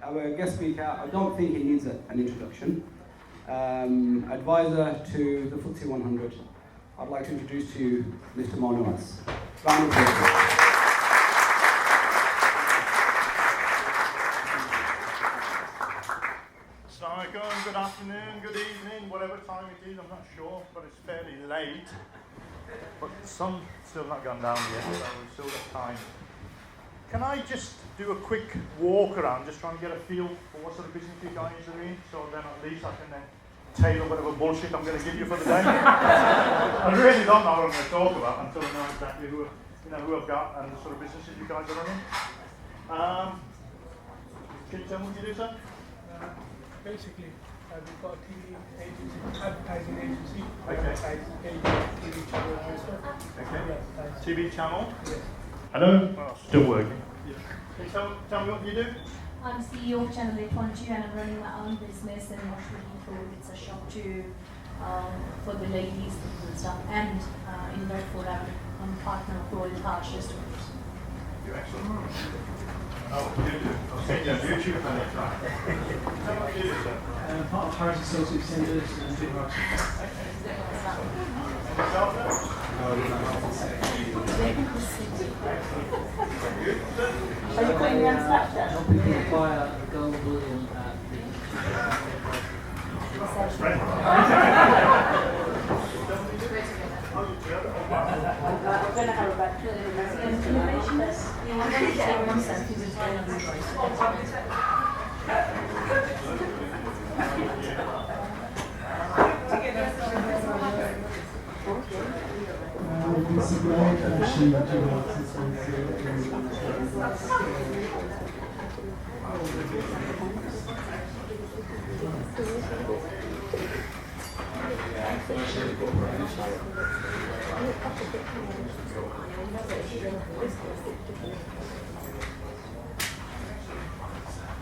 Our guest speaker, I don't think he needs an introduction. Advisor to the FTSE 100. I'd like to introduce to you Mr. Moe Nawaz. Round of applause. Good afternoon, good evening, whatever time it is, I'm not sure, but it's fairly late. But the sun's still not gone down yet, so we've still got time. Can I just do a quick walk around, just trying to get a feel for what sort of business you guys are in, so then at least I can then tailor whatever bullshit I'm going to give you for the day. I really don't know what I'm going to talk about until I know exactly who I've got and the sort of businesses you guys are running. Can you tell me what you do, sir? Basically, we've got a TV agency, advertising agency. Okay. TV channel and stuff. Okay. TV channel? Yes. Hello? Oh, still working. Yeah. Can you tell me what you do? I'm CEO of Channel 812 and I'm running my own business in Washington Road. It's a shop for the ladies and stuff. And in Bedford, I'm a partner of Royal Arch Stores. You're excellent. Oh, you do? I've seen you on YouTube. Tell me what you do, sir. Part of Harris Associate Centres and Big Rock. Are you putting me on Snapchat? Helping people acquire gold bullion at We're going to have about 2 information. I'm going to get everyone sent to this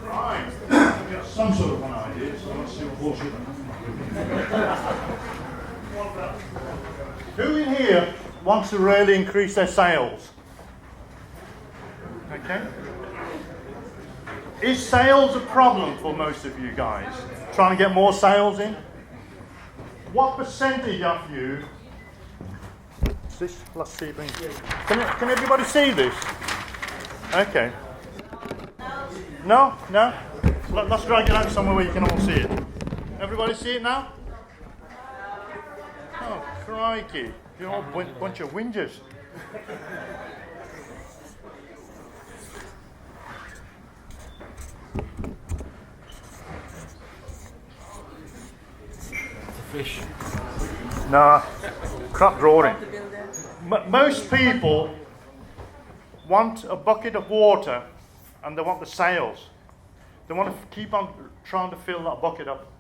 Right. I've got some sort of an idea, so let's see what bullshit Who in here wants to really increase their sales? Okay. Is sales a problem for most of you guys? Trying to get more sales in? What percentage of you? Let's see if can everybody see this? Okay. No? Let's drag it out somewhere where you can all see it. Everybody see it now? Oh, crikey. You're all a bunch of whingers. fish. Nah, crap drawing. Most people want a bucket of water and they want the sales. They want to keep on trying to fill that bucket up.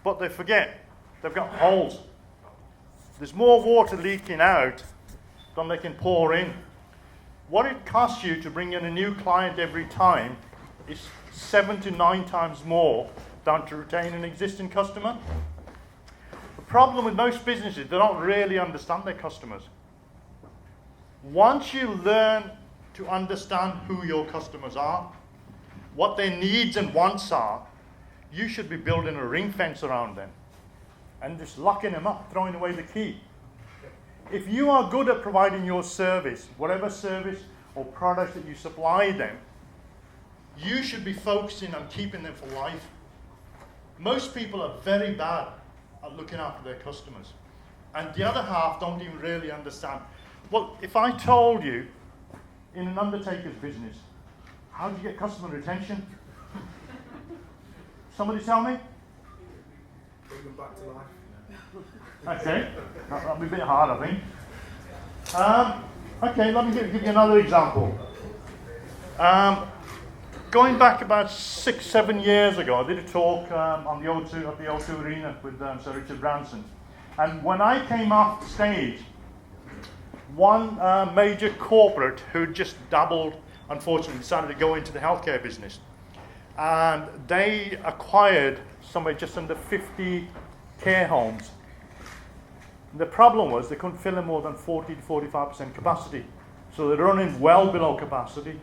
But they forget they've got holes. There's more water leaking out than they can pour in. What it costs you to bring in a new client every time is 7 to 9 times more than to retain an existing customer. The problem with most businesses, they don't really understand their customers. Once you learn to understand who your customers are, what their needs and wants are, you should be building a ring fence around them and just locking them up, throwing away the key. If you are good at providing your service, whatever service or product that you supply them, you should be focusing on keeping them for life. Most people are very bad at looking after their customers. And the other half don't even really understand. Well, if I told you, in an undertaker's business, how do you get customer retention? Somebody tell me? Bring them back to life. Okay, that'll be a bit hard, I think. Okay, let me give you another example. Going back about 6-7 years ago, I did a talk on the O2 at the O2 Arena with Sir Richard Branson. And when I came off the stage, one major corporate who just dabbled, unfortunately, decided to go into the healthcare business. And they acquired somewhere just under 50 care homes. The problem was they couldn't fill in more than 40 to 45% capacity. So they're running well below capacity.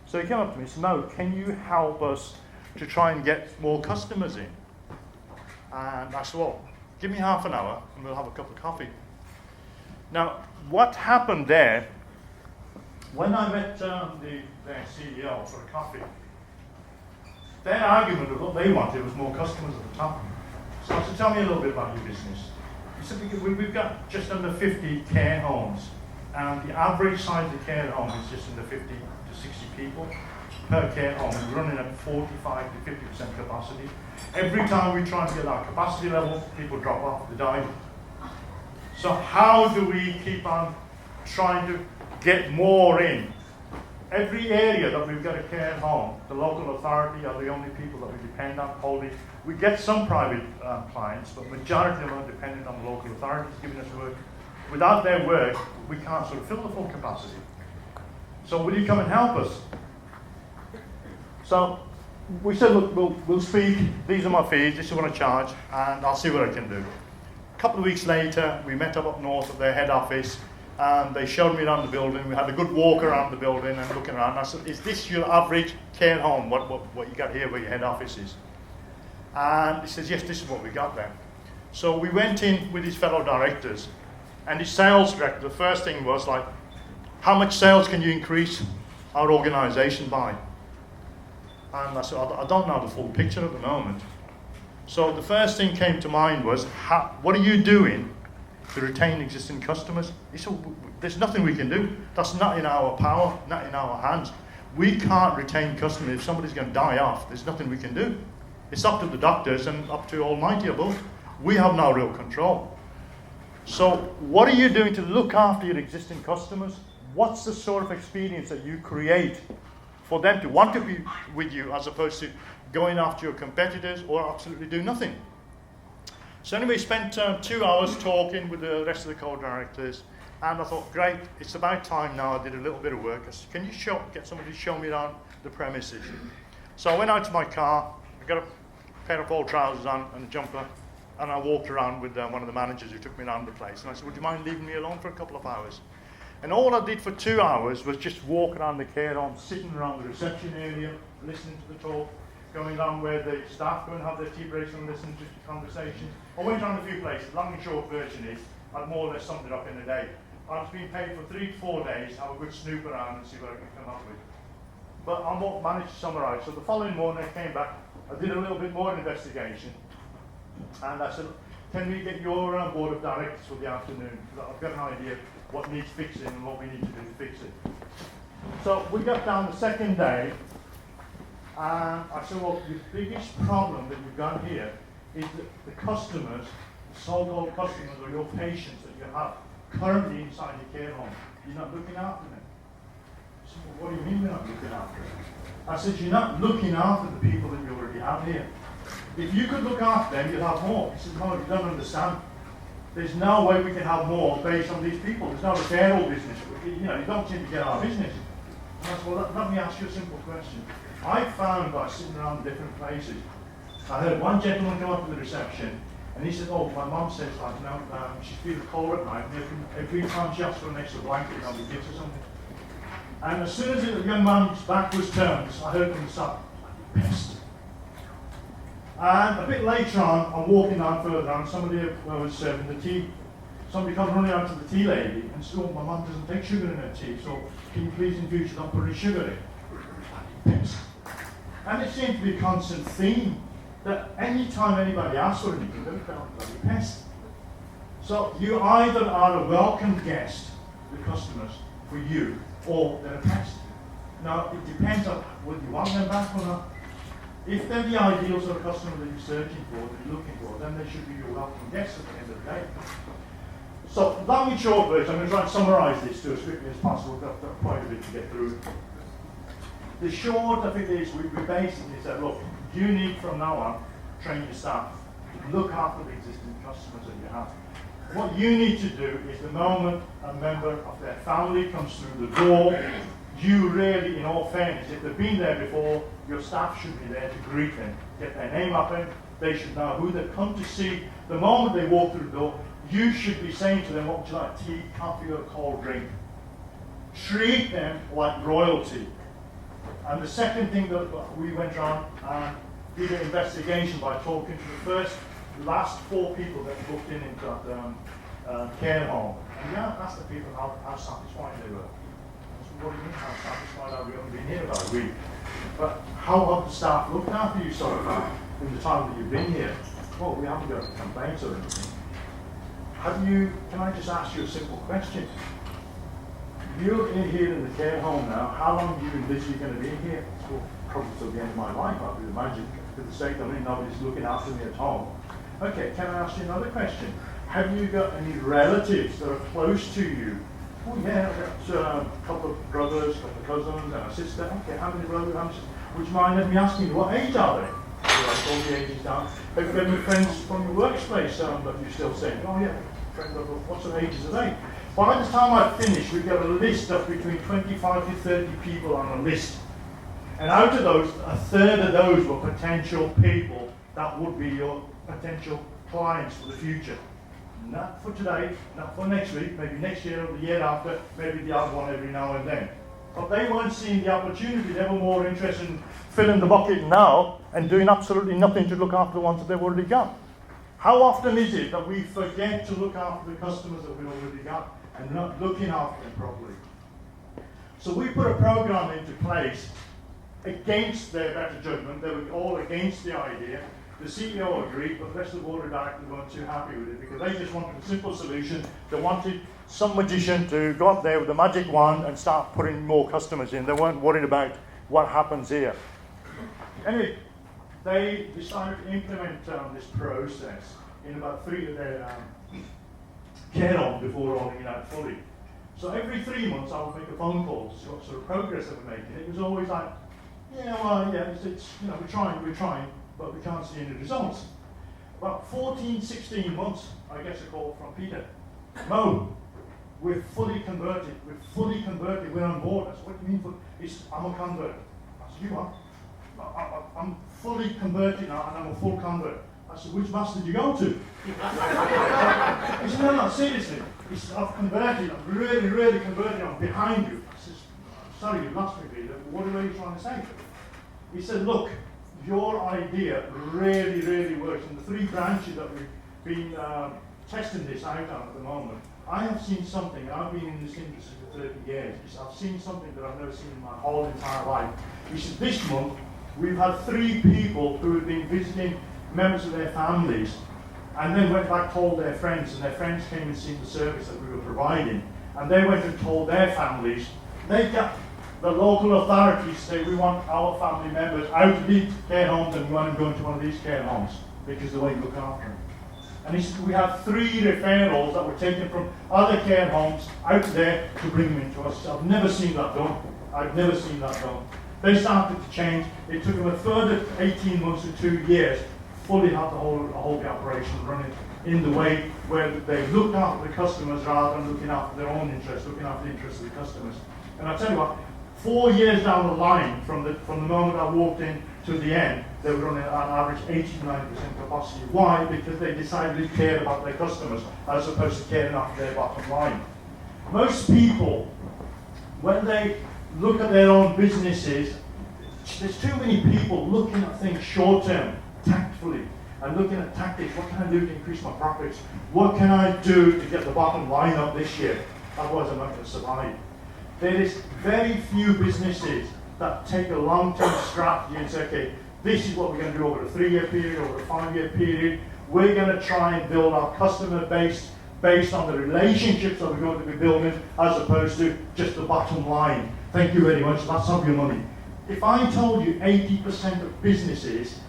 So he came up to me and said, Mo, can you help us to try and get more customers in. And I said, well, give me half an hour and we'll have a cup of coffee. Now, what happened there, when I met their CEO for a coffee, their argument of what they wanted was more customers at the top. So I said, tell me a little bit about your business. He said, we've got just under 50 care homes, and the average size of care home is just under 50 to 60 people per care home. We're running at 45 to 50% capacity. Every time we try to get our capacity level, people drop off, they die. So how do we keep on trying to get more in? Every area that we've got a care home, the local authority are the only people that we depend on wholly. We get some private clients, but majority of them are dependent on the local authorities giving us work. Without their work, we can't sort of fill the full capacity. So will you come and help us? So we said, look, we'll speak. These are my fees. This is what I charge, and I'll see what I can do. A couple of weeks later, we met up north at their head office. And they showed me around the building. We had a good walk around the building and looking around. I said, is this your average care home, what you got here where your head office is? And he says, yes, this is what we got there. So we went in with his fellow directors, and his sales director, the first thing was like, how much sales can you increase our organisation by? And I said, I don't know the full picture at the moment. So the first thing came to mind was, what are you doing to retain existing customers? He said, there's nothing we can do. That's not in our power, not in our hands. We can't retain customers. If somebody's going to die off, there's nothing we can do. It's up to the doctors and up to Almighty above. We have no real control. So what are you doing to look after your existing customers? What's the sort of experience that you create for them to want to be with you as opposed to going after your competitors or absolutely do nothing? So anyway, spent 2 hours talking with the rest of the co-directors, and I thought, great, it's about time now. I did a little bit of work. I said, can you get somebody to show me around the premises? So I went out to my car, I got a pair of old trousers on and a jumper, and I walked around with one of the managers who took me around the place. And I said, would you mind leaving me alone for a couple of hours? And all I did for 2 hours was just walk around the care home, sitting around the reception area, listening to the talk, going down where the staff go and have their tea breaks and listen to the conversations. I went around a few places. Long and short version is, I'd more or less summed it up in a day. I was being paid for 3 to 4 days, have a good snoop around and see what I can come up with. But I managed to summarise. So the following morning I came back, I did a little bit more investigation, and I said, can we get your board of directors for the afternoon? I've got an idea what needs fixing and what we need to do to fix it. So we got down the second day, and I said, well, the biggest problem that you've got here is that the customers, the so-called customers or your patients that you have currently inside your care home, you're not looking after them. So what do you mean you're not looking after them? I said, you're not looking after the people that you already have here. If you could look after them, you'd have more. He said, no, you don't understand. There's no way we can have more based on these people. There's no referral business. You don't seem to get our business. And I said, well, let me ask you a simple question. I found by sitting around different places, I heard one gentleman come up to the reception, and he said, oh, my mum says, like, she's feeling cold at night, and every time she asks for an extra blanket, he gives her something. And as soon as the young man's back was turned, I heard him start, pissed. And a bit later on, I'm walking down further down, somebody was serving the tea. Somebody comes running out to the tea lady and says, oh, my mum doesn't take sugar in her tea, so can you please in future not put any sugar in? Pissed. And it seemed to be a constant theme that any time anybody asks for anything, they're bloody pest. So you either are a welcome guest, the customers, for you, or they're a pest. Now, it depends on whether you want them back or not. If they're the ideal sort of customer that you're searching for, that you're looking for, then they should be your welcome guests at the end of the day. So, long and short version, I'm going to try and summarise this to as quickly as possible. We've got quite a bit to get through. The short of it is, we basically said, look, you need from now on, train your staff, look after the existing customers that you have. What you need to do is the moment a member of their family comes through the door, you really, in all fairness, if they've been there before, your staff should be there to greet them, get their name up in, they should know who they've come to see. The moment they walk through the door, you should be saying to them, what would you like, tea, coffee, or a cold drink? Treat them like royalty. And the second thing that we went around and did an investigation by talking to the last 4 people that booked into that care home. And we asked the people how satisfied they were. I said, what do you mean, how satisfied are we? Only been here about a week. But how have the staff looked after you so far in the time that you've been here? Well, we haven't got any complaints or anything. Can I just ask you a simple question? You're in here in the care home now. How long do you envisage you're going to be here? Well, probably till the end of my life, I would imagine. For the sake of it, nobody's looking after me at home. Okay, can I ask you another question? Have you got any relatives that are close to you? Oh yeah, I've got a couple of brothers, a couple of cousins, and a sister. Okay, how many brothers, how many sisters? Would you mind letting me ask you, what age are they? All the ages down. Have you got any friends from your workplace that you're still saying? Oh yeah, friends of what sort of ages are they? By the time I finish, we've got a list of between 25 to 30 people on a list. And out of those, a third of those were potential people that would be your potential clients for the future. Not for today, not for next week, maybe next year or the year after, maybe the other one every now and then. But they weren't seeing the opportunity. They were more interested in filling the bucket now and doing absolutely nothing to look after the ones that they've already got. How often is it that we forget to look after the customers that we've already got and not looking after them properly? So we put a program into place against their better judgment. They were all against the idea. The CEO agreed, but the rest of the board of directors weren't too happy with it because they just wanted a simple solution. They wanted some magician to go up there with a magic wand and start putting more customers in. They weren't worried about what happens here. Anyway, they decided to implement this process in about 3 of their care homes before rolling it out fully. So every 3 months I would make a phone call to see what sort of progress they were making. It was always like, it's we're trying, but we can't see any results. About 14, 16 months, I get a call from Peter. Mo, we're fully converted, we're on board. I said, what do you mean? I'm a convert. I said, you are? I'm fully converted now, and I'm a full convert. I said, which master did you go to? He said, no, seriously. He said, I've converted, I'm really converted, I'm behind you. I said, sorry, you lost me, Peter. What are you trying to say? He said, look, your idea really works. In the 3 branches that we've been testing this out on at the moment, I have seen something. I've been in this industry for 30 years. He said, I've seen something that I've never seen in my whole entire life. He said, this month, we've had 3 people who have been visiting members of their families and then went back, told their friends, and their friends came and seen the service that we were providing. And they went and told their families. They got the local authorities say, we want our family members out of these care homes and we want them going to one of these care homes because of the way you look after them. And he said, we have 3 referrals that were taken from other care homes out there to bring them into us. I've never seen that done. They started to change. It took them a further 18 months to 2 years fully have the whole operation running in the way where they looked after the customers rather than looking after their own interests, looking after the interests of the customers. And I tell you what, 4 years down the line, from the moment I walked in to the end, they were running at an average 89% capacity. Why? Because they decided to care about their customers as opposed to caring after their bottom line. Most people, when they look at their own businesses, there's too many people looking at things short term, tactfully, and looking at tactics. What can I do to increase my profits? What can I do to get the bottom line up this year? Otherwise I'm not going to survive. There is very few businesses that take a long-term strategy and say, okay, this is what we're going to do over a 3-year period, over a 5-year period. We're going to try and build our customer base based on the relationships that we're going to be building as opposed to just the bottom line. Thank you very much, that's all your money. If I told you 80% of businesses,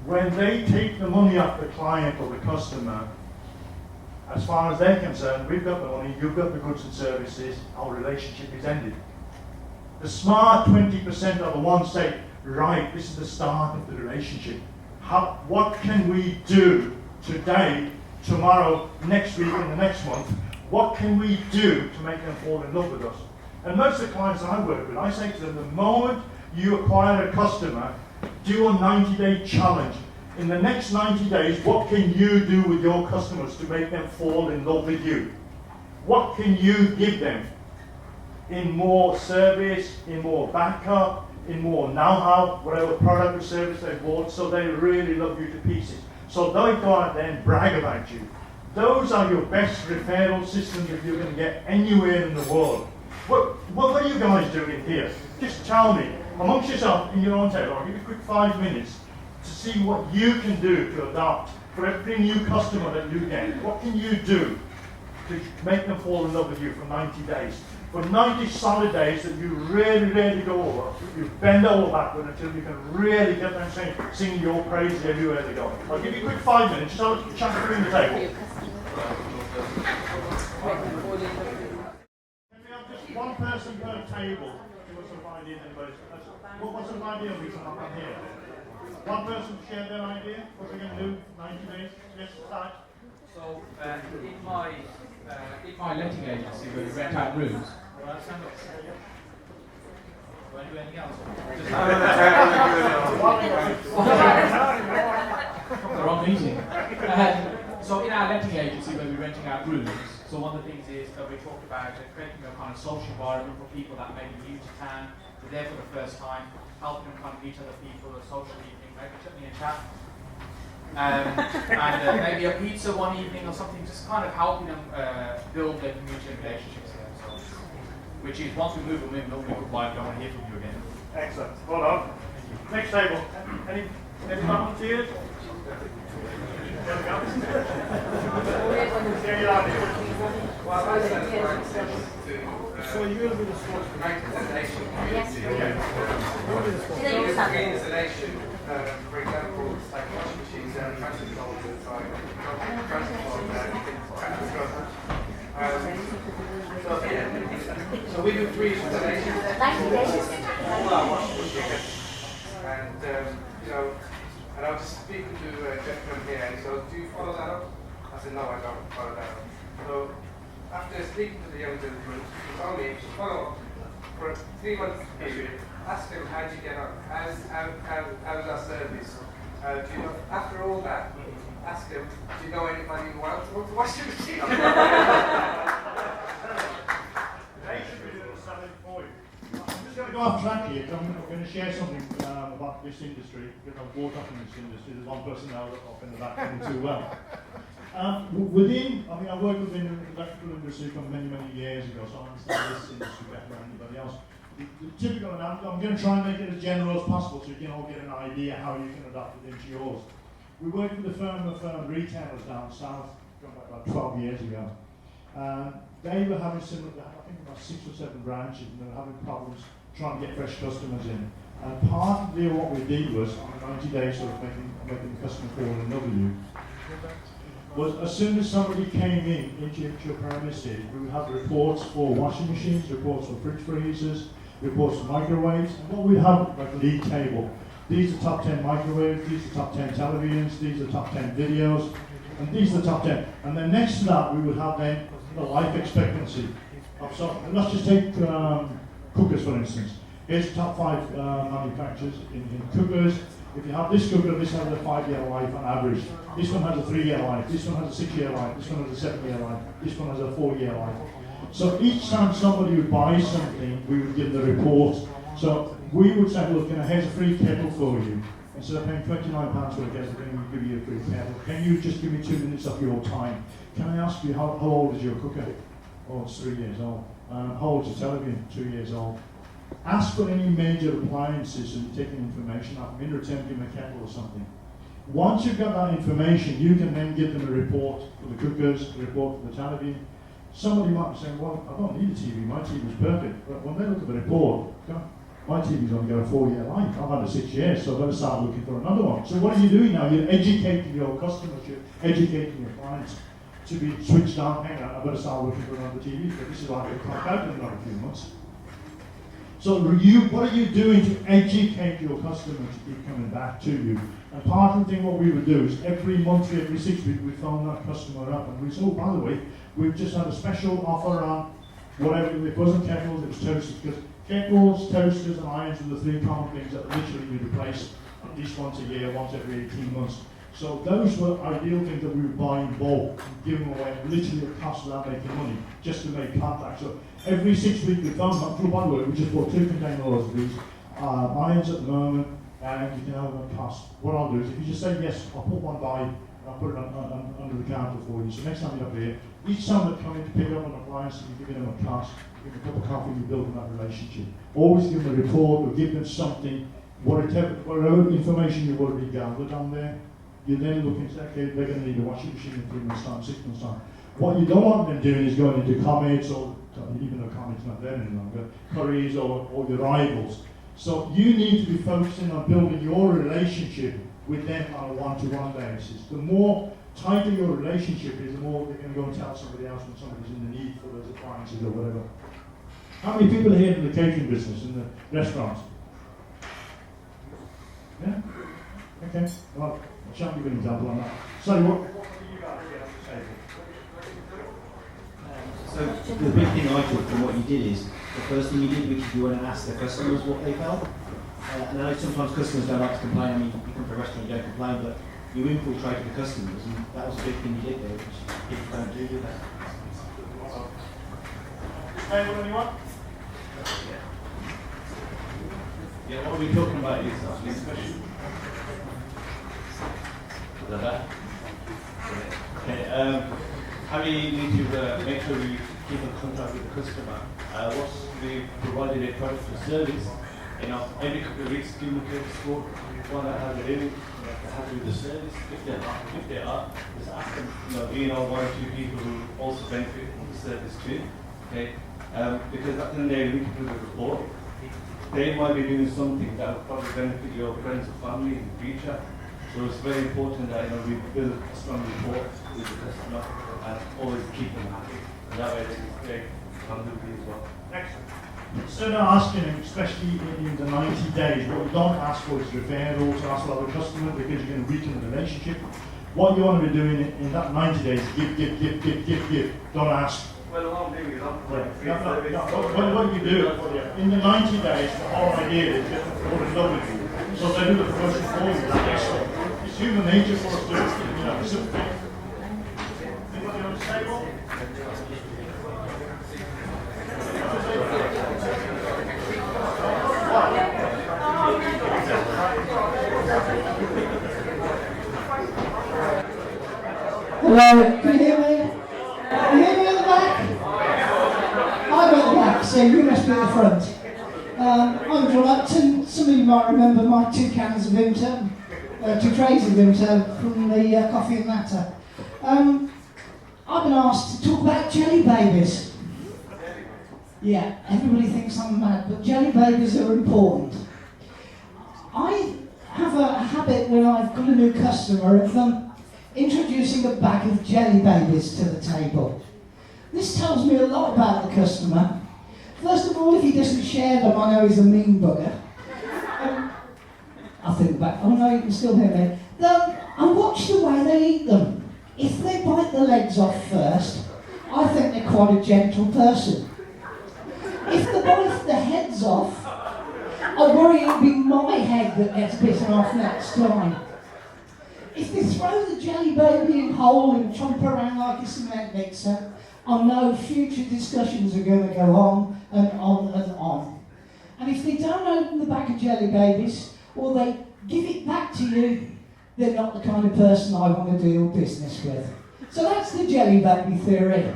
when they take the money off the client or the customer, as far as they're concerned, we've got the money, you've got the goods and services, our relationship is ended. The smart 20% are the ones say, right, this is the start of the relationship. What can we do today, tomorrow, next week, and the next month? What can we do to make them fall in love with us? And most of the clients I work with, I say to them, the moment you acquire a customer, do a 90-day challenge. In the next 90 days, what can you do with your customers to make them fall in love with you? What can you give them in more service, in more backup, in more know-how, whatever product or service they bought, so they really love you to pieces. So they go out there and brag about you. Those are your best referral systems that you're going to get anywhere in the world. What are you guys doing here? Just tell me, amongst yourself in your own table, I'll give you a quick 5 minutes to see what you can do to adopt for every new customer that you get. What can you do to make them fall in love with you for 90 days? For 90 solid days that you really go over, you bend over backward until you can really get them singing your praises everywhere they go. I'll give you a quick 5 minutes, just have a chat between the table. Can we have just one person per table to give us some idea? What's an idea of reason I'm here? One person to share their idea, what we're going to do 90 days, yes, start. So, in my letting agency, where we rent out rooms, well, stand up. Want to do anything else? The wrong meeting. So, in our letting agency, where we're renting out rooms, so one of the things is that we talked about creating a kind of social environment for people that may be new to town, they're there for the first time, helping them kind of meet other people, a social evening, maybe chutney and chat. And maybe a pizza one evening or something, just kind of helping them build their community and relationships here. So, which is once we move them in, normally goodbye, I don't want to hear from you again. Excellent. Well done. Next table. Any volunteers? There we go. Yeah, you're out here. Well, I said so you will be the source for installation. Yes. Okay. Installation, for example, like washing machines and transfer controllers, so we do 3 installations. 90 days. All our washing machines, and and I was just speaking to a gentleman here, and so do you follow that up? I said, no, I don't follow that up. So after speaking to the young gentleman, he told me to follow up for a 3-month period. Ask him how did you get on? How's our service? Do you know, after all that, ask him, do you know anybody who wants to wash your machine? They should be doing the selling for you. I'm just going to go off track here. I'm going to share something about this industry because I've brought up in this industry. There's one person now up in the back doing too well. I've worked within the electrical industry for many years ago, so I understand this industry better than anybody else. The typical, and I'm going to try and make it as general as possible so you can all get an idea how you can adapt it into yours. We worked with a firm of retailers down south, going back about 12 years ago. They were having similar, I think about 6 or 7 branches, and they were having problems trying to get fresh customers in. And partly what we did was, on a 90 days sort of making the customer fall in love with you, was as soon as somebody came into your premises, we would have reports for washing machines, reports for fridge freezers, reports for microwaves, and what we'd have like a league table. These are top 10 microwaves, these are top 10 televisions, these are top 10 videos, and these are the top 10. And then next to that, we would have then the life expectancy of something. Let's just take cookers for instance. Here's the top 5 manufacturers in cookers. If you have this cooker, this has a 5-year life on average. This one has a 3-year life, this one has a 6-year life, this one has a 7-year life, this one has a 4-year life. So each time somebody would buy something, we would give the report. So we would say, look, here's a free kettle for you. Instead of paying £29 for a kettle, can we give you a free kettle? Can you just give me 2 minutes of your time? Can I ask you, how old is your cooker? Oh, it's 3 years old. How old is your television? 2 years old. Ask for any major appliances and taking information up. In return, give them a kettle or something. Once you've got that information, you can then give them a report for the cookers, a report for the television. Somebody might be saying, well, I don't need a TV, my TV's perfect. But when they look at the report, my TV's only got a 4-year life. I've had it 6 years, so I've got to start looking for another one. So what are you doing now? You're educating your customers, you're educating your clients to be switched on. Hang on, I've got to start looking for another TV, but this is like a clock out in another few months. So what are you doing to educate your customer to keep coming back to you? And part of the thing what we would do is every month, every 6 weeks, we phone that customer up and we say, oh, by the way, we've just had a special offer on whatever, it wasn't kettles, it was toasters, because kettles, toasters and irons are the 3 common things that literally we replace at least once a year, once every 18 months. So those were ideal things that we would buy in bulk and give them away literally at cost without making money, just to make contact. So every 6 weeks we phone up, by the way, we just bought 2 container loads of these, irons at the moment, and you can have them cast. What I'll do is, if you just say yes, I'll put one by, and I'll put it under the counter for you. So next time you're up here, each time they come in to pick up an appliance, you're giving them a cast, give them a cup of coffee, you're building that relationship. Always give them a report, or give them something, whatever information you've already gathered on there. You're then looking to, okay, they're going to need a washing machine in 3 months' time, 6 months' time. What you don't want them doing is going into comments, or even though comments not there any longer, curries or your rivals. So you need to be focusing on building your relationship with them on a one-to-one basis. The more tighter your relationship is, the more they're going to go and tell somebody else when somebody's in the need for those appliances or whatever. How many people are here in the catering business, in the restaurants? Yeah? Okay, well, I'll show you an example on that. So what do you guys get at the table? So the big thing I took from what you did is, the first thing you did, which is you went and asked the customers what they felt. And I know sometimes customers don't like to complain. I mean, you come to a restaurant, you don't complain, but you infiltrated the customers, and that was a big thing you did there, which people don't do that. Table anyone? Yeah, what we're talking about is actually special. Is that that? Okay, how do you need to make sure we keep in contact with the customer? Once we provided a product or service, every couple of weeks give them a credit score, find out how they're doing, happy with the service. If they are, just ask them, one or two people who also benefit from the service too. Okay, because at the end of the day, we can do the report. They might be doing something that will probably benefit your friends or family in the future. So it's very important that we build a strong rapport with the customer and always keep them happy. And that way they come with you as well. Excellent. Instead of asking them, especially in the 90 days, what you don't ask for is referrals, ask for other customers because you're going to weaken the relationship. What you want to be doing in that 90 days is give. Don't ask. Well, what I'm doing is What you do in the 90 days, the whole idea is get them to fall in love with you. So they do the promotion for you. That's it's human nature for us to do it. It's a thing. Anybody on the table? Hello, can you hear me? Can you hear me at the back? I'm at the back, so you must be at the front. I'm John. Some of you might remember my 2 cans of Vimto, 2 trays of Vimto from the Coffee and Natter. I've been asked to talk about jelly babies. Yeah, everybody thinks I'm mad, but jelly babies are important. I have a habit when I've got a new customer of introducing a bag of jelly babies to the table. This tells me a lot about the customer. First of all, if he doesn't share them, I know he's a mean bugger. I think back, oh no, you can still hear me. I watch the way they eat them. If they bite the legs off first, I think they're quite a gentle person. If they bite the heads off, I worry it'll be my head that gets bitten off next time. If they throw the jelly baby in whole and chomp around like a cement mixer, I know future discussions are going to go on and on and on. And if they don't open the bag of jelly babies, or they give it back to you, they're not the kind of person I want to deal business with. So that's the jelly baby theory.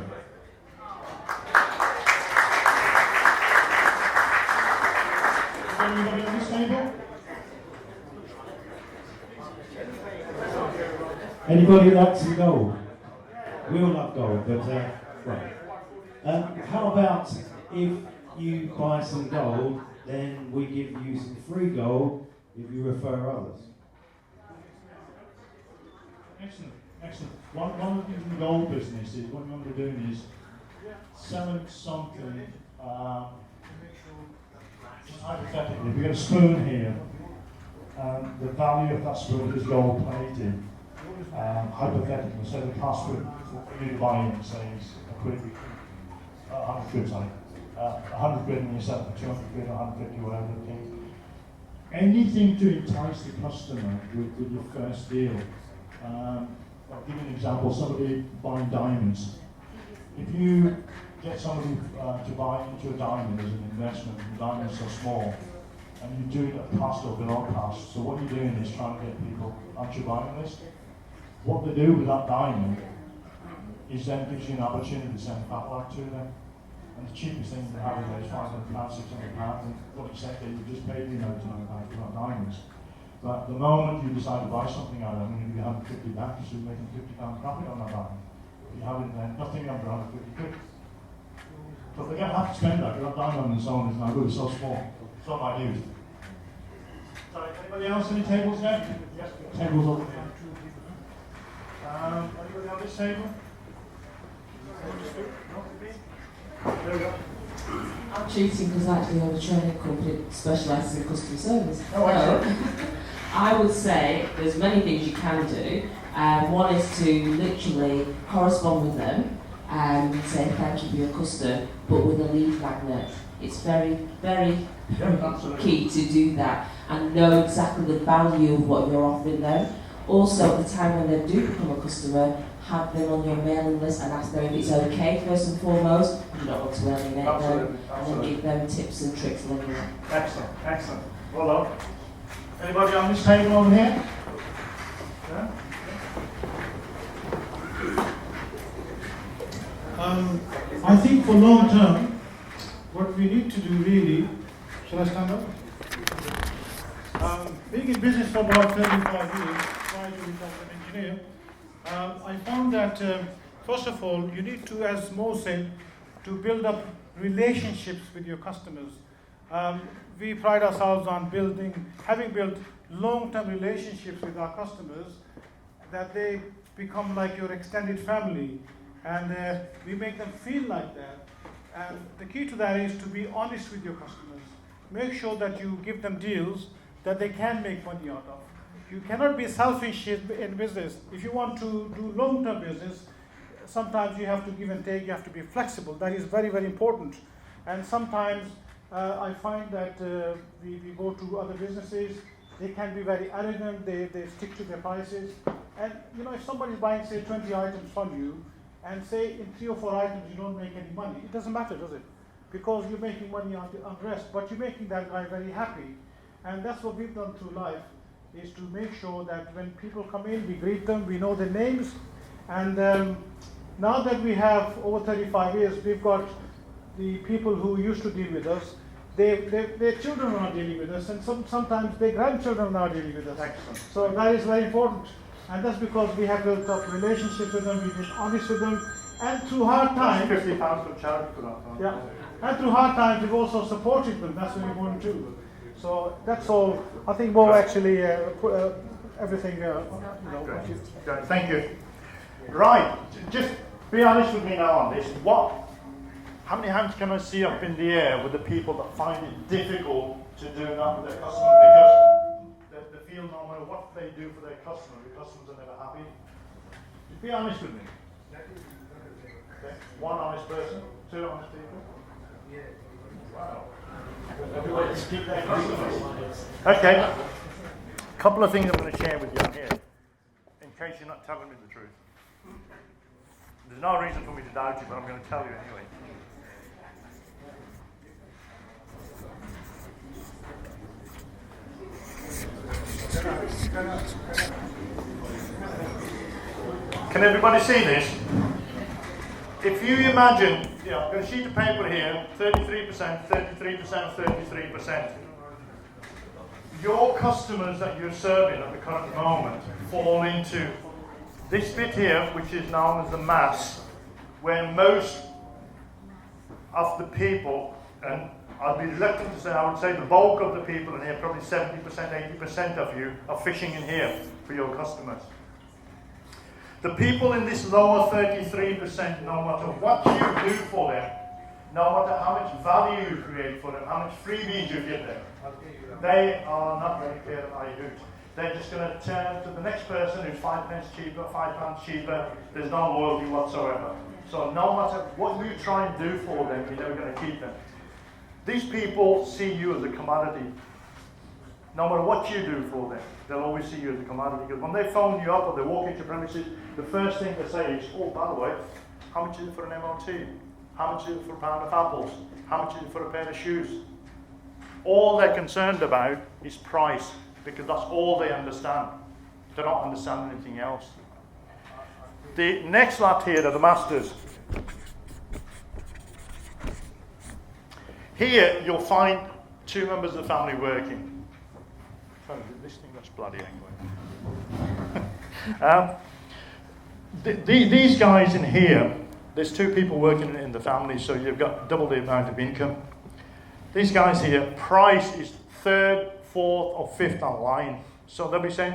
Anybody on this table? Anybody like some gold? We all love gold, but right. How about if you buy some gold, then we give you some free gold if you refer others? Excellent. One of the things in the gold business is what you want to be doing is selling something. Hypothetically, if we get a spoon here, the value of that spoon is gold plated. Hypothetically, so the cost for you to buy in, say, is $100 quid, and you sell it for 200 quid, 150, whatever it is. Anything to entice the customer with your first deal. I'll give you an example. Somebody buying diamonds. If you get somebody to buy into a diamond as an investment, and diamonds are small, and you do it at cost or below cost. So what you're doing is trying to get people onto your buying list. What they do with that diamond is then gives you an opportunity to send a catalog to them. And the cheapest thing they have is £500, £600, and what you said there, you just paid the amount of £99 for diamonds. But the moment you decide to buy something out of them, you have 50 back, you should be making £50 profit on that diamond. If you haven't, then nothing under 150 quid. So they don't have to spend that, because that diamond and so on is now good, it's so small, so not used. Sorry, anybody else, any tables there? Yes, tables over here. Anybody on this table? There we go. I'm cheating because actually I have a training company that specialises in customer service. Oh, excellent. I would say there's many things you can do. One is to literally correspond with them and say thank you for your custom, but with a lead magnet. It's very, very key to do that and know exactly the value of what you're offering them. Also, at the time when they do become a customer, have them on your mailing list and ask them if it's okay, first and foremost. You don't want to alienate them, and then give them tips and tricks along the way. Excellent, excellent. Well done. Anybody on this table over here? Yeah? I think for long term, what we need to do really, shall I stand up? Being in business for about 35 years, prior to becoming an engineer, I found that first of all, you need to, as Mo said, to build up relationships with your customers. We pride ourselves on having built long-term relationships with our customers, that they become like your extended family, and we make them feel like that. And the key to that is to be honest with your customers. Make sure that you give them deals that they can make money out of. You cannot be selfish in business. If you want to do long-term business, sometimes you have to give and take, you have to be flexible. That is very, very important. And sometimes I find that we go to other businesses, they can be very arrogant, they stick to their prices. And if somebody's buying, say, 20 items from you, and say in 3 or 4 items you don't make any money, it doesn't matter, does it? Because you're making money on the rest, but you're making that guy very happy. And that's what we've done through life, is to make sure that when people come in, we greet them, we know their names. And now that we have over 35 years, we've got the people who used to deal with us, their children are now dealing with us, and sometimes their grandchildren are now dealing with us. Excellent. So that is very important. And that's because we have built up relationships with them, we've been honest with them, and through hard times... £50 for charity for that. Yeah. And through hard times, we've also supported them. That's very important too. So that's all. I think Mo actually put everything. Great. Thank you. Right. Just be honest with me now on this. How many hands can I see up in the air with the people that find it difficult to do that with their customer, because they feel no matter what they do for their customer, the customers are never happy? Just be honest with me. Okay. One honest person, 2 honest people. Wow. Everybody just keep their customers. Okay. A couple of things I'm going to share with you on here, in case you're not telling me the truth. There's no reason for me to doubt you, but I'm going to tell you anyway. Can everybody see this? If you imagine, I've got a sheet of paper here, 33%, 33%, 33%. Your customers that you're serving at the current moment fall into this bit here, which is known as the mass, where most of the people, and I'd be reluctant to say, I would say the bulk of the people in here, probably 70%, 80% of you, are fishing in here for your customers. The people in this lower 33%, no matter what you do for them, no matter how much value you create for them, how much freebies you give them, they are not going to care about you. They're just going to turn to the next person who's 5 pence cheaper, £5 cheaper. There's no loyalty whatsoever. So no matter what you try and do for them, you're never going to keep them. These people see you as a commodity. No matter what you do for them, they'll always see you as a commodity. Because when they phone you up or they walk into premises, the first thing they say is, oh, by the way, how much is it for an MOT? How much is it for a pound of apples? How much is it for a pair of shoes? All they're concerned about is price, because that's all they understand. They don't understand anything else. The next lot here are the masters. Here you'll find 2 members of the family working. Sorry, this thing that's bloody anyway. These guys in here, there's 2 people working in the family, so you've got double the amount of income. These guys here, price is 3rd, 4th, or 5th on line. So they'll be saying,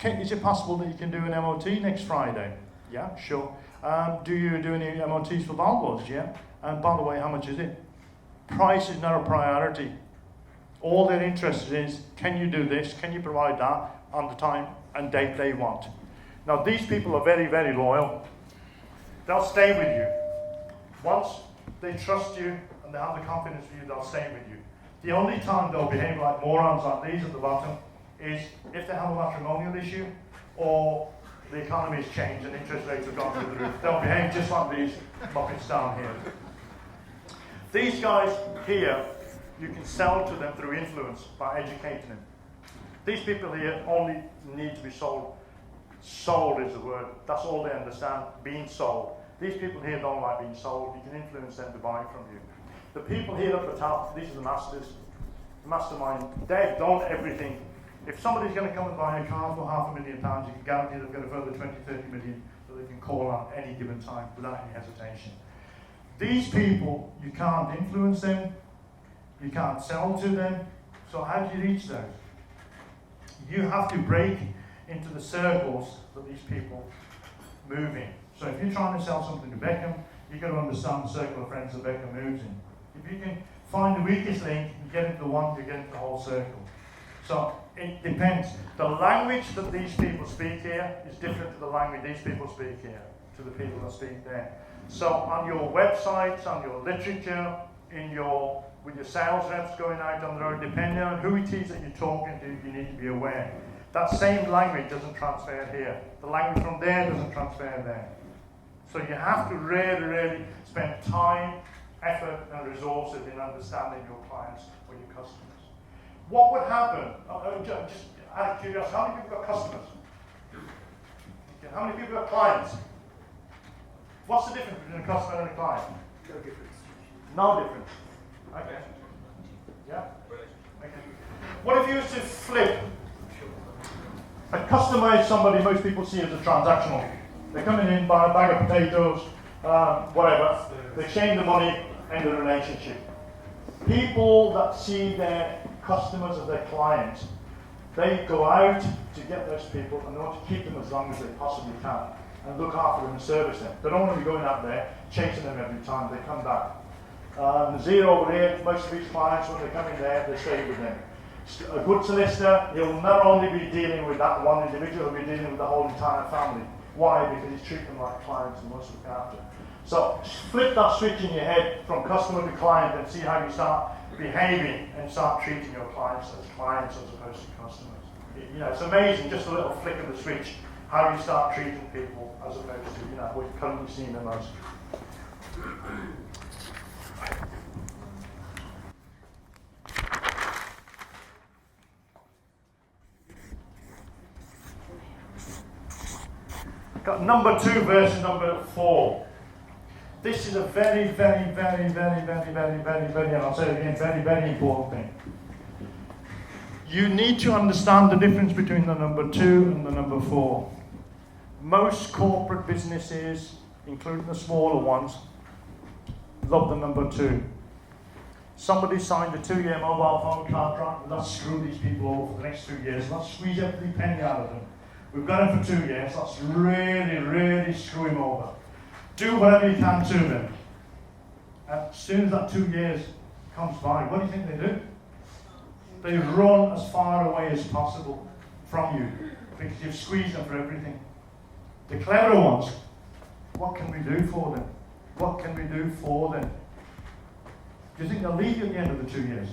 is it possible that you can do an MOT next Friday? Yeah, sure. Do you do any MOTs for Volvos? Yeah. And by the way, how much is it? Price is not a priority. All they're interested in is, can you do this? Can you provide that on the time and date they want? Now, these people are very, very loyal. They'll stay with you. Once they trust you and they have the confidence for you, they'll stay with you. The only time they'll behave like morons like these at the bottom is if they have a matrimonial issue or the economy's changed and interest rates have gone through the roof. They'll behave just like these muppets down here. These guys here, you can sell to them through influence by educating them. These people here only need to be sold. Sold is the word. That's all they understand, being sold. These people here don't like being sold. You can influence them to buy from you. The people here at the top, these are the masters, the mastermind. They've done everything. If somebody's going to come and buy a car for £500,000, you can guarantee they've got a further 20, 30 million that they can call on any given time without any hesitation. These people, you can't influence them, you can't sell to them, so how do you reach those? You have to break into the circles that these people move in. So if you're trying to sell something to Beckham, you've got to understand the circle of friends that Beckham moves in. If you can find the weakest link, you get into the one, you get into the whole circle. So it depends. The language that these people speak here is different to the language these people speak here, to the people that speak there. So on your websites, on your literature, with your sales reps going out on the road, depending on who it is that you're talking to, you need to be aware. That same language doesn't transfer here. The language from there doesn't transfer there. So you have to really, really spend time, effort, and resources in understanding your clients or your customers. What would happen, just out of curiosity, how many people got customers? Okay, how many people got clients? What's the difference between a customer and a client? No difference. No difference. Okay. Yeah? Okay. What if you was to flip? A customer is somebody most people see as a transactional. They're coming in, buy a bag of potatoes, whatever. They exchange the money, end the relationship. People that see their customers as their clients, they go out to get those people and they want to keep them as long as they possibly can and look after them and service them. They don't want to be going out there chasing them every time they come back. Zero over here, most of these clients, when they come in there, they stay with them. A good solicitor, he'll not only be dealing with that one individual, he'll be dealing with the whole entire family. Why? Because he's treating them like clients and wants to look after. So flip that switch in your head from customer to client and see how you start behaving and start treating your clients as clients as opposed to customers. It's amazing, just a little flick of the switch, how you start treating people as opposed to what you're currently seeing them as. Got number 2 versus number 4. This is a very, very, very, very, very, very, very, very, and I'll say it again, very, very important thing. You need to understand the difference between the number 2 and the number 4. Most corporate businesses, including the smaller ones, love the number 2. Somebody signed a 2-year mobile phone contract, let's screw these people over for the next 2 years, let's squeeze every penny out of them. We've got him for 2 years, let's really, really screw him over. Do whatever you can to them. And as soon as that 2 years comes by, what do you think they do? They run as far away as possible from you because you've squeezed them for everything. The clever ones, what can we do for them? What can we do for them? Do you think they'll leave you at the end of the 2 years?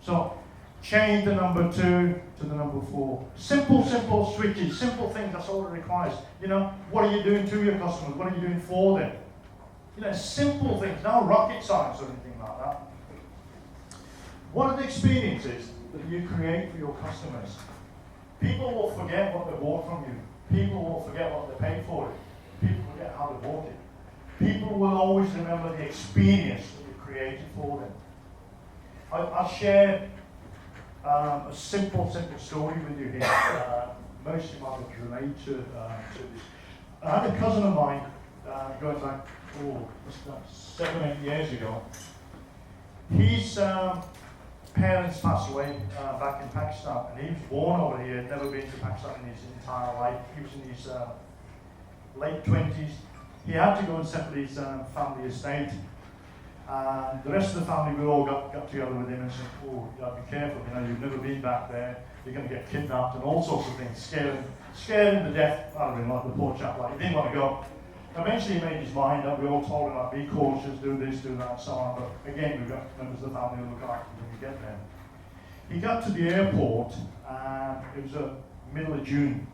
So, change the number 2 to the number 4. Simple switches, simple things, that's all it requires. What are you doing to your customers? What are you doing for them? Simple things, no rocket science or anything anything like that. What are the experiences that you create for your customers? People will forget what they bought from you. People will forget what they paid for it. People forget how they bought it. People will always remember the experience that you created for them. I'll share a simple story with you here. Most of you might relate to this. I had a cousin of mine going back, what's that, 7, 8 years ago. His parents passed away back in Pakistan, and he was born over here, never been to Pakistan in his entire life. He was in his late 20s. He had to go and settle his family estate. And the rest of the family, we all got together with him and said, oh, you gotta be careful, you know, you've never been back there, you're going to get kidnapped and all sorts of things, scared him to death out of him, like the poor chap, like he didn't want to go. Eventually he made his mind up, we all told him, like, be cautious, do this, do that, and so on, but again, we've got members of the family who look after him when we get there. He got to the airport, and it was the middle of June.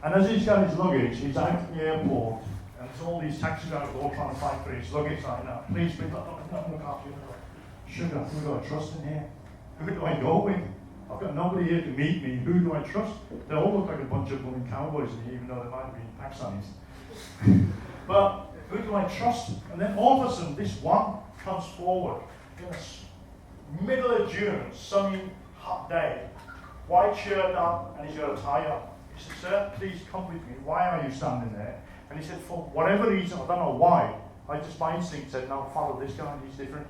And as he's got his luggage, he's out at the airport, and there's all these taxi drivers all trying to fight for his luggage right now. Please, look after you. Sugar, who do I trust in here? Who do I go with? I've got nobody here to meet me. Who do I trust? They all look like a bunch of blooming cowboys in here, even though they might have been Pakistanis. But who do I trust? And then all of a sudden, this one comes forward in the middle of June, sunny, hot day, white shirt on, and he's got a tie on. He said, sir, please come with me. Why are you standing there? And he said, for whatever reason, I don't know why, my instinct said, no, follow this guy, he's different.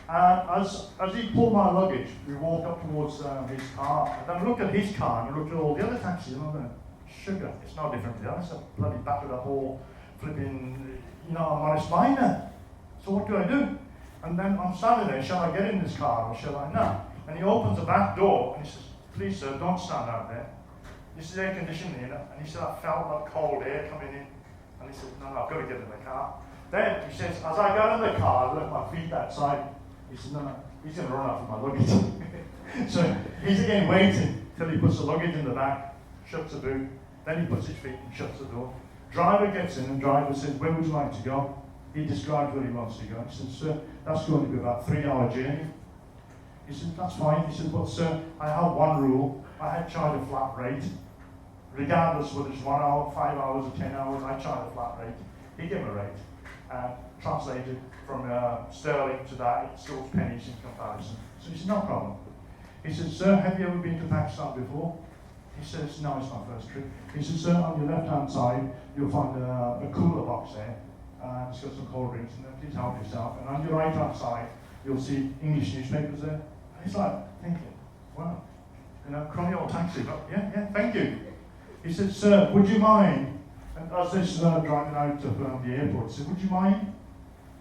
And as he pulled my luggage, we walked up towards his car, and then I looked at his car, and I looked at all the other taxis, and I went, sugar, it's no different to that. It's a bloody battered up all flipping, I'm honest miner. So what do I do? And then I'm standing there, shall I get in this car, or shall I not? And he opens the back door, and he says, please sir, don't stand out there. This is air conditioning, and he said, I felt that cold air coming in. And he said, no, I've got to get in the car. Then he says, as I got in the car, I left my feet outside. He said, no, he's going to run off with my luggage. So he's again waiting till he puts the luggage in the back, shuts the boot, then he puts his feet and shuts the door. Driver gets in, and driver says, where would you like to go? He describes where he wants to go. He said, sir, that's going to be about a 3-hour journey. He said, that's fine. He said, but sir, I have one rule. I had charged a flat rate. Regardless whether it's 1 hour, 5 hours, or 10 hours, I charge a flat rate. He gave him a rate. Translated from sterling to that, it still pennies in comparison. So he said, no problem. He said, sir, have you ever been to Pakistan before? He says, no, it's my first trip. He said, sir, on your left-hand side, you'll find a cooler box there. It's got some cold drinks in there, please help yourself. And on your right-hand side, you'll see English newspapers there. And he's like, thinking, wow, crummy old taxi, but yeah, thank you. He said, sir, would you mind, and as this driving out of the airport, he said, would you mind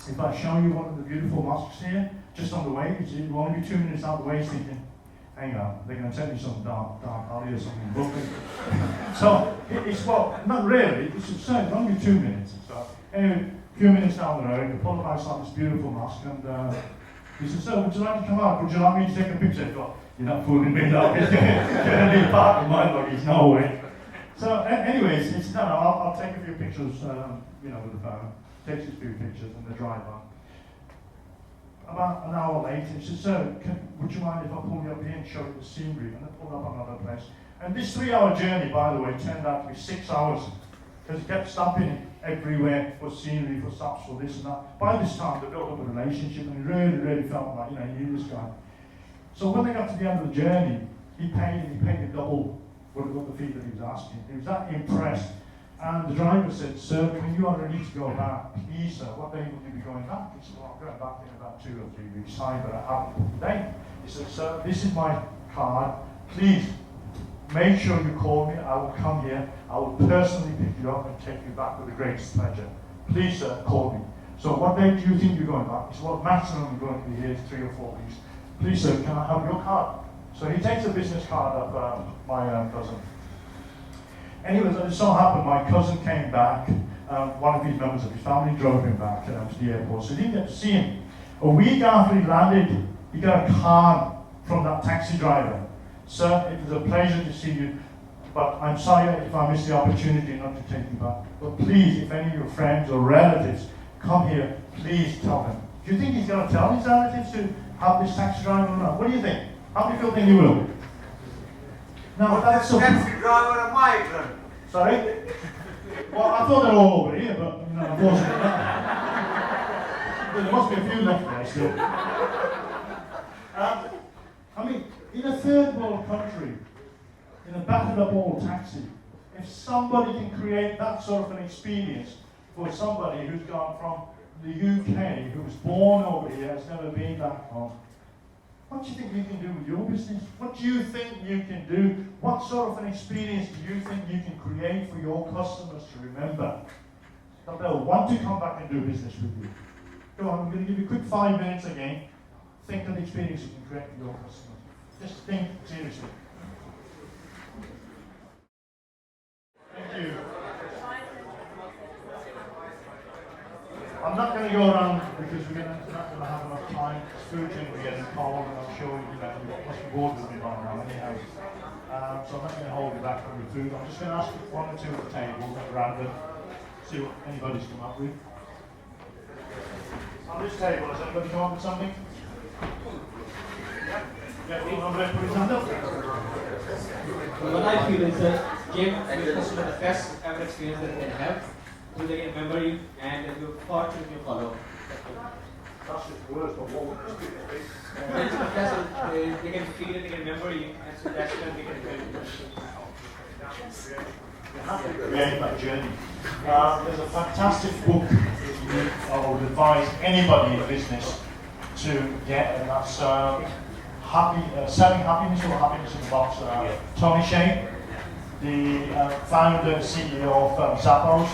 if I show you one of the beautiful mosques here, just on the way? He said, it will only be 2 minutes out the way. He's thinking, hang on, they're going to tell me some dark alley or something. So, it's, well, not really, it's absurd, it's only 2 minutes. So, anyway, a few minutes down the road, they pulled up outside this beautiful mosque, and he said, sir, would you like to come out? Would you like me to take a picture? I thought, you're not fooling me, no, it's going to be part of my luggage, no way. So, anyways, he said, no, I'll take a few pictures, with the phone. Takes a few pictures and the drive on. About an hour later, he said, sir, would you mind if I pull you up here and show you the scenery? And I pulled up another place. And this 3-hour journey, by the way, turned out to be 6 hours. Because he kept stopping everywhere for scenery, for stops, for this and that. By this time, they built up a relationship, and he really, really felt like, he knew this guy. So when they got to the end of the journey, he paid double what the fee that he was asking. He was that impressed. And the driver said, sir, when you are ready to go back, please, sir, what day will you be going back? He said, well, I'm going back in about 2 or 3 weeks' time, but I haven't booked the date. He said, sir, this is my card. Please, make sure you call me. I will come here. I will personally pick you up and take you back with the greatest pleasure. Please, sir, call me. So what day do you think you're going back? He said, well, maximum I'm going to be here 3 or 4 weeks. Please, sir, can I have your card? So he takes a business card of my cousin. Anyways, it so happened my cousin came back, one of his members of his family drove him back to the airport, so he didn't get to see him. A week after he landed, he got a card from that taxi driver. Sir, it was a pleasure to see you, but I'm sorry if I missed the opportunity not to take you back. But please, if any of your friends or relatives come here, please tell them Do you think he's going to tell his relatives to have this taxi driver or not? What do you think? How many people think he will? Now, that's something. Taxi driver a migrant. Sorry? Well, I thought they're all over here, but no, unfortunately not. There must be a few left there still. I mean, in a third world country, in a battered up old taxi, if somebody can create that sort of an experience for somebody who's gone from the UK, who was born over here, has never been back home, what do you think you can do with your business? What do you think you can do? What sort of an experience do you think you can create for your customers to remember? That they'll want to come back and do business with you. Go on, I'm going to give you a quick 5 minutes again. Think of the experience you can create for your customers. Just think seriously. Thank you. I'm not going to go around because we're not going to have enough time. It's food going to be getting cold, and I'm sure you must be bored with me by now anyhow. So I'm not going to hold you back from your food. I'm just going to ask one or two at the table at random, see what anybody's come up with. On this table, has anybody come up with something? Yeah, put his hand up. What I feel is that give your customer the best ever experience that they can have, so they can remember you and if you're fortunate you follow. That's just words, but what would this be? They can feel it, they can remember you, and so that's when they can help you. You have to create that journey. There's a fantastic book that I would advise anybody in business to get, and that's Selling Happiness or Happiness in the Box. Tony Shea, the founder and CEO of Zappos.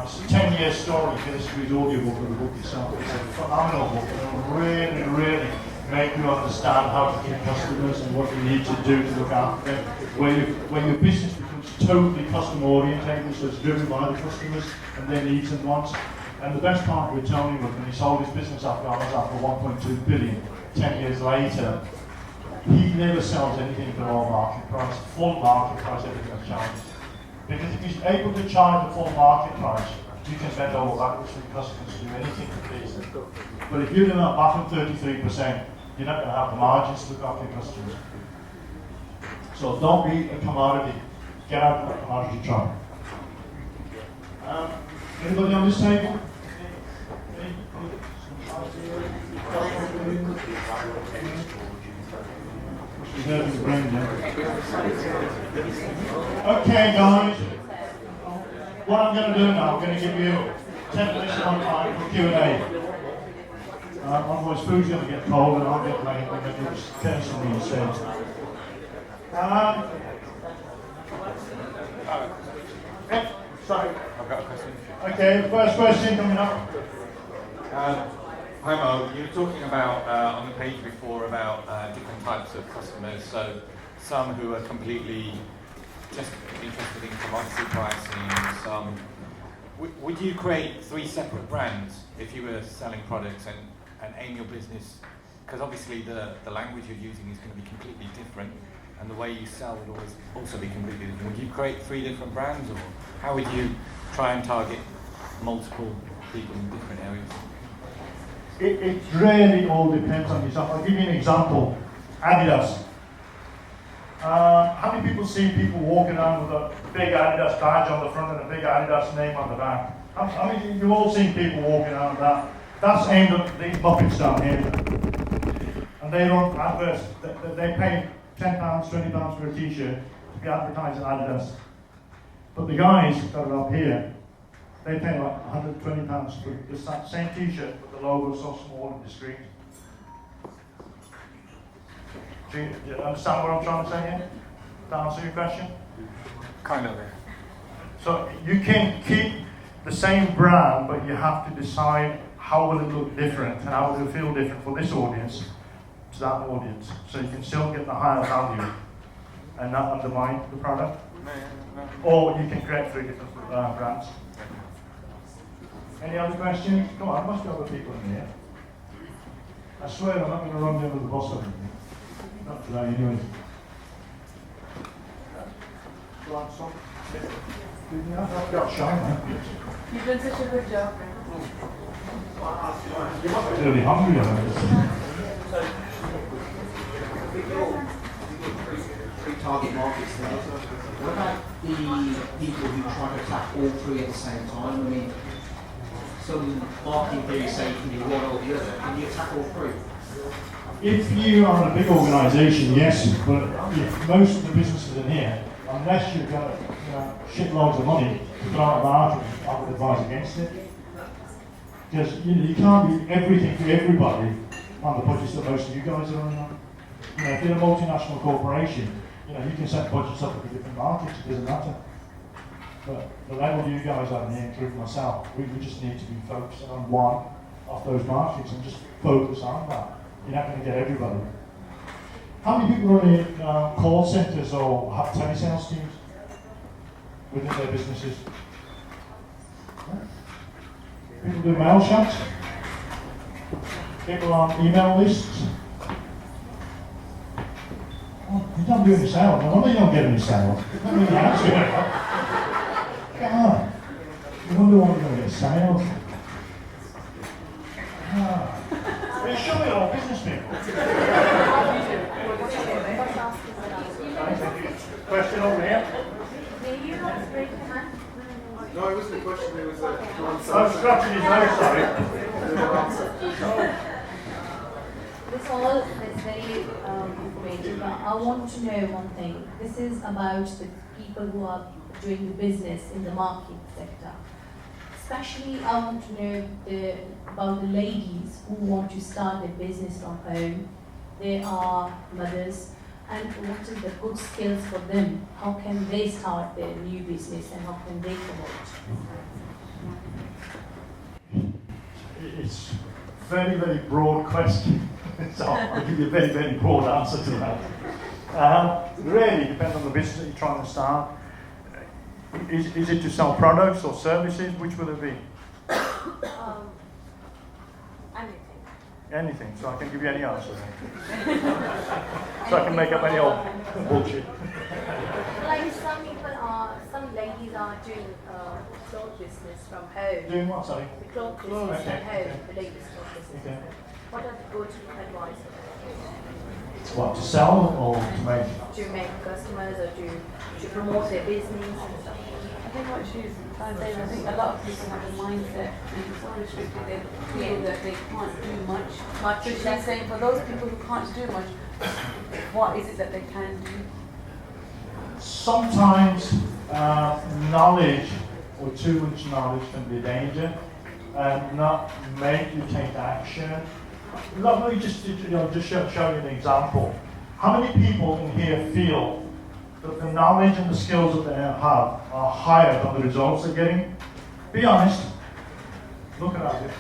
It's a 10-year story. You can listen to his audiobook of the book itself. It's a phenomenal book. It'll really, really make you understand how to keep customers and what you need to do to look after them. Where your business becomes totally customer orientated, so it's driven by the customers and their needs and wants. And the best part with Tony was when he sold his business after Amazon for 1.2 billion, 10 years later, he never sells anything below market price, full market price, everything is charged. Because if he's able to charge the full market price, you can spend all backwards for your customers to do anything to please them. But if you're doing that bottom 33%, you're not going to have the margins to look after your customers. So don't be a commodity. Get out of that commodity trap. Anybody on this table? Okay, guys. What I'm going to do now, I'm going to give you 10 minutes of my time for Q&A. Otherwise, food's going to get cold and I'll get late and then you'll just cancel me instead. Sorry. I've got a question. Okay, first question coming up. Hi Mo, you were talking about on the page before about different types of customers. So some who are completely just interested in commodity pricing, some. Would you create 3 separate brands if you were selling products and aim your business? Because obviously the language you're using is going to be completely different, and the way you sell would always also be completely different. Would you create 3 different brands, or how would you try and target multiple people in different areas? It really all depends on yourself. I'll give you an example. Adidas. How many people see people walking around with a big Adidas badge on the front and a big Adidas name on the back? I mean, you've all seen people walking around with that. That's aimed at these Muppets down here. And they run adverts. They pay £10, £20 for a t-shirt to be advertised at Adidas. But the guys got it up here. They pay like £120 for just that same t-shirt, but the logo is so small and discreet. Do you understand what I'm trying to say here? To answer your question? Kind of, yeah. So you can keep the same brand, but you have to decide how will it look different and how will it feel different for this audience to that audience. So you can still get the higher value and not undermine the product. Or you can create 3 different brands. Any other questions? Come on, there must be other people in here. I swear I'm not going to run down with the boss or anything. Not today, anyway. Go on, son. I've got shy, man. You've done such a good job. You must be really hungry on this. Three target markets there. What about the people who try to attack all three at the same time? I mean, some marketing theory say you can do one or the other. Can you attack all three? If you are a big organisation, yes, but if most of the businesses in here, unless you've got shitloads of money to put out marketing, I would advise against it. Because you can't do everything to everybody on the budgets that most of you guys are on. If you're a multinational corporation, you can set budgets up for different markets, it doesn't matter. But the level you guys are here, including myself, we just need to be focusing on one of those markets and just focus on that. You're not going to get everybody. How many people are in call centres or have telesales teams within their businesses? People do mail shots. People on email lists. Oh, you don't do any sales. No wonder you don't get any sales. You don't really answer it. Come on. You wonder why you're going to get sales. They show it all business people. Question over here. No, it wasn't a question, it was a answer. I'm scratching his nose, sorry. This all is very informative. I want to know one thing. This is about the people who are doing the business in the market sector. Especially, I want to know about the ladies who want to start their business from home. They are mothers, and what is the good skills for them? How can they start their new business and how can they promote? It's a very, very broad question. So I'll give you a very, very broad answer to that. Really depends on the business that you're trying to start. Is it to sell products or services? Which will it be? Anything. Anything. So I can give you any answer then. So I can make up any old bullshit. Like some ladies are doing cloth business from home. Doing what, sorry? The cloth business Okay. from home, the ladies' cloth business. Okay. What are the good advice? What, to sell or to make? To make customers or to promote their business and stuff. I think what she's trying to say is I think a lot of people have a mindset and so restricted they feel that they can't do much. So she's saying for those people who can't do much, what is it that they can do? Sometimes knowledge or too much knowledge can be a danger and not make you take action. Let me just show you an example. How many people in here feel that the knowledge and the skills that they have are higher than the results they're getting? Be honest. Look at it.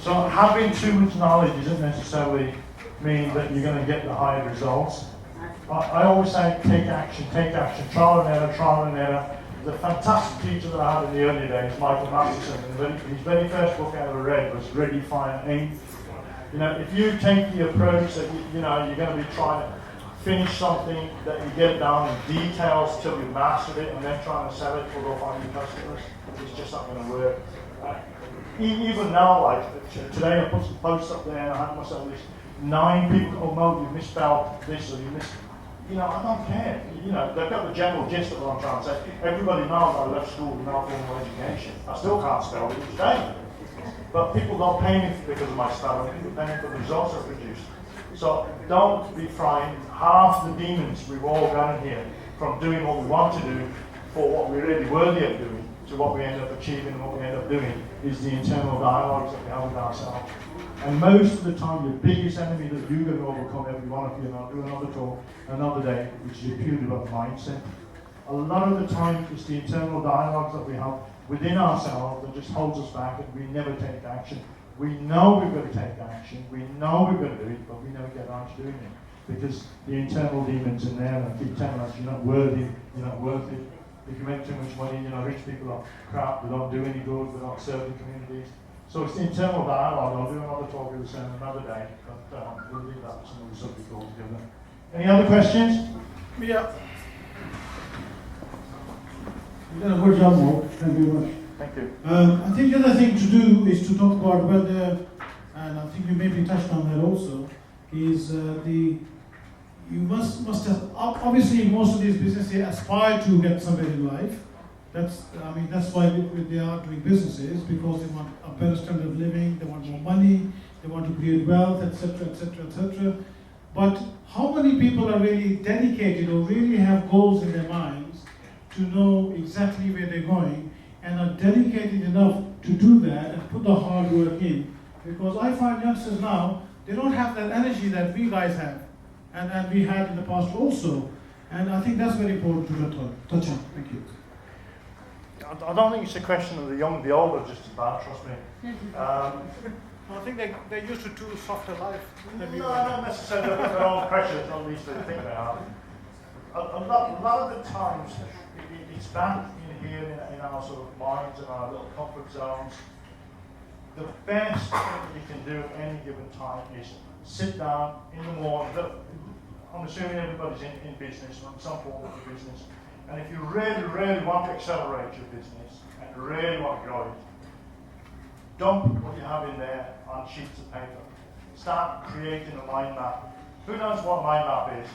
So having too much knowledge doesn't necessarily mean that you're going to get the higher results. I always say take action, trial and error. The fantastic teacher that I had in the early days, Michael Masterson, and his very first book I ever read was Ready, Fire, Aim. If you take the approach that you're going to be trying to finish something, that you get down in details till you mastered it, and then trying to sell it for go find your customers, it's just not going to work. Even now, like today, I put some posts up there, and I had myself this 9 people. Oh no, you misspelled this or you missed. I don't care. They've got the general gist of what I'm trying to say. Everybody knows I left school without formal education. I still can't spell it each day. But people don't pay me because of my spelling. People pay me for the results I produce. So don't be frightened. Half the demons we've all got in here from doing what we want to do for what we're really worthy of doing to what we end up achieving and what we end up doing is the internal dialogues that we have with ourselves. And most of the time, your biggest enemy that you're going to overcome, every one of you, and I'll do another talk another day, which is purely about mindset. A lot of the time, it's the internal dialogues that we have within ourselves that just holds us back, and we never take action. We know we've got to take action, we know we've got to do it, but we never get around to doing it. Because the internal demons in there and keep telling us you're not worthy, you're not worth it. If you make too much money, rich people are crap, they don't do any good, they don't serve the communities. So it's the internal dialogue. I'll do another talk with the same another day, but we'll leave that for some other subject altogether. Any other questions? Yeah. You've done a good job, Mo. Thank you very much. Thank you. I think the other thing to do is to talk about whether, and I think you maybe touched on that also, is you must have, obviously most of these businesses aspire to get somewhere in life. That's why they are doing businesses, because they want a better standard of living, they want more money, they want to create wealth, etc., etc., etc. But how many people are really dedicated or really have goals in their minds to know exactly where they're going and are dedicated enough to do that and put the hard work in? Because I find youngsters now, they don't have that energy that we guys have and we had in the past also. And I think that's very important to touch on. Thank you. I don't think it's a question of the young, the old are just as bad, trust me. I think they're used to too soft a life. No, not necessarily with their own pressures, at least they think they are. A lot of the times, it's back in here in our sort of minds and our little comfort zones. The best thing you can do at any given time is sit down in the morning. I'm assuming everybody's in business, in some form of business. And if you really, really want to accelerate your business and really want to grow it, dump what you have in there on sheets of paper. Start creating a mind map. Who knows what a mind map is?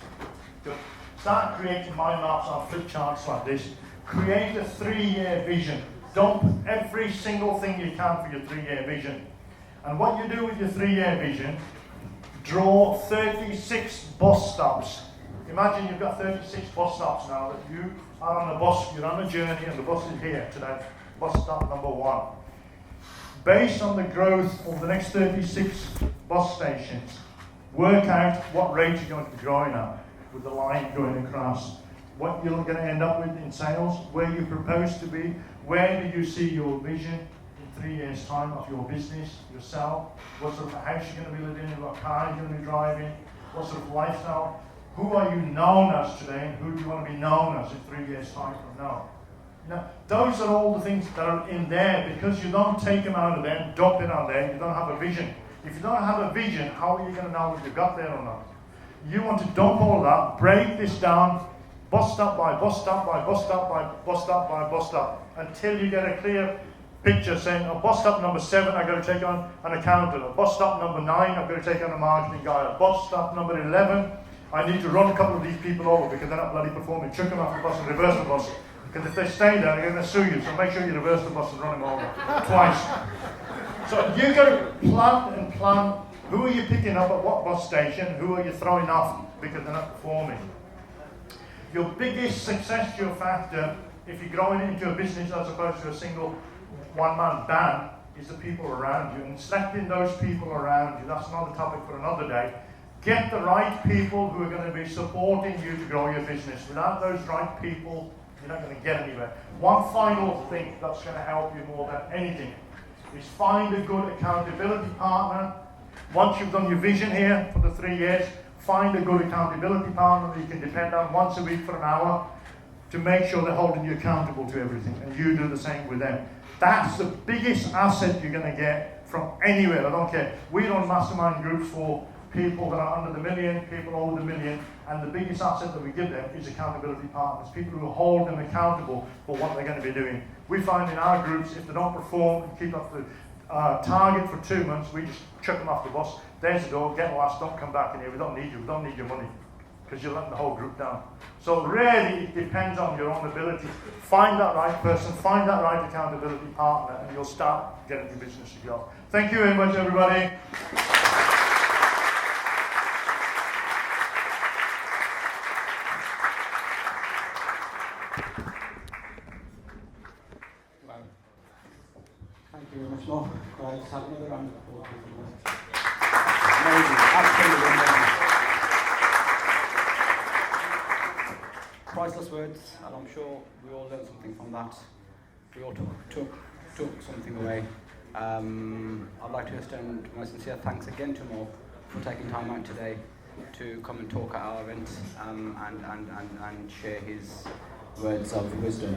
Just start creating mind maps on flip charts like this. Create a 3-year vision. Dump every single thing you can for your 3-year vision. And what you do with your 3-year vision, draw 36 bus stops. Imagine you've got 36 bus stops now that you are on a bus, you're on a journey and the bus is here today. Bus stop number 1. Based on the growth of the next 36 bus stations, work out what rate you're going to be growing at with the line going across, what you're going to end up with in sales, where you propose to be, where do you see your vision in 3 years' time of your business, yourself, what sort of house you're going to be living in, what car you're going to be driving, what sort of lifestyle, who are you known as today, and who do you want to be known as in 3 years' time from now? Now, those are all the things that are in there, because you don't take them out of there and dump it on there, you don't have a vision. If you don't have a vision, how are you going to know if you got there or not? You want to dump all that, break this down, bus stop by bus stop by bus stop by bus stop by bus stop, until you get a clear picture saying, oh, bus stop number 7, I've got to take on an accountant. Or bus stop number 9, I've got to take on a marketing guy. Or bus stop number 11, I need to run a couple of these people over because they're not bloody performing. Chuck them off the bus and reverse the bus. Because if they stay there, they're going to sue you. So make sure you reverse the bus and run them over twice. So you've got to plan and plan. Who are you picking up at what bus station? Who are you throwing off because they're not performing? Your biggest success factor, if you're growing into a business as opposed to a single one-man band, is the people around you. And selecting those people around you, that's another topic for another day. Get the right people who are going to be supporting you to grow your business. Without those right people, you're not going to get anywhere. One final thing that's going to help you more than anything is find a good accountability partner. Once you've done your vision here for the 3 years, find a good accountability partner that you can depend on once a week for an hour to make sure they're holding you accountable to everything, and you do the same with them. That's the biggest asset you're going to get from anywhere. I don't care. We run mastermind groups for people that are under the million, people over the million, and the biggest asset that we give them is accountability partners, people who hold them accountable for what they're going to be doing. We find in our groups, if they don't perform and keep up the target for 2 months, we just chuck them off the bus. There's the door, get lost, don't come back in here, we don't need you, we don't need your money, because you're letting the whole group down. So really, it depends on your own ability. Find that right person, find that right accountability partner, and you'll start getting your business to go. Thank you very much, everybody. Thank you very much, Mo. Could I just have another round of applause? Amazing, absolutely amazing. Priceless words, and I'm sure we all learned something from that. We all took something away. I'd like to extend my sincere thanks again to Mo for taking time out today to come and talk at our event and share his words of wisdom.